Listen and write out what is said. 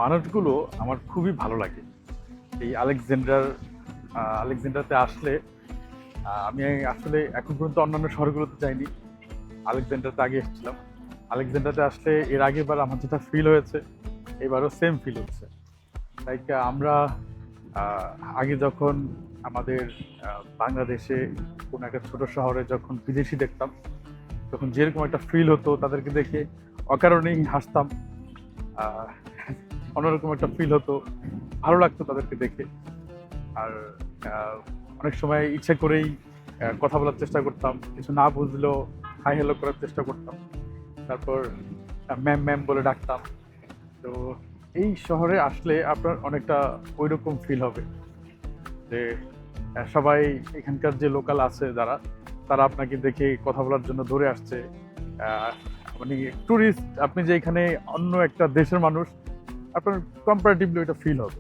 মানুষগুলো আমার খুবই ভালো লাগে। এই আলেকজান্ডারতে আসলে আমি আসলে এখন পর্যন্ত অন্যান্য শহরগুলোতে যাইনি। আলেকজান্ডারতে আগে এসেছিলাম। আলেকজান্ডারতে আসলে এর আগেরবার আমার যেটা ফিল হয়েছে, এবারও সেম ফিল হচ্ছে। লাইক আমরা আহ, আগে যখন আমাদের বাংলাদেশে কোনো একটা ছোট শহরে যখন বিদেশি দেখতাম, তখন যেরকম একটা ফিল হতো তাদেরকে দেখে, অকারণেই হাসতাম। আহ, অন্যরকম একটা ফিল হতো, ভালো লাগতো তাদেরকে দেখে। আর অনেক সময় ইচ্ছে করেই কথা বলার চেষ্টা করতাম, কিছু না বুঝলেও হাই হ্যালো করার চেষ্টা করতাম। তারপর ম্যাম ম্যাম বলে ডাকতাম। তো এই শহরে আসলে আপনার অনেকটা ওইরকম ফিল হবে যে সবাই এখানকার যে লোকাল আছে যারা, তারা আপনাকে দেখে কথা বলার জন্য দৌড়ে আসছে। আহ, মানে ট্যুরিস্ট, আপনি যে এখানে অন্য একটা দেশের মানুষ, আপনার কম্পারেটিভলি ওইটা ফিল হবে।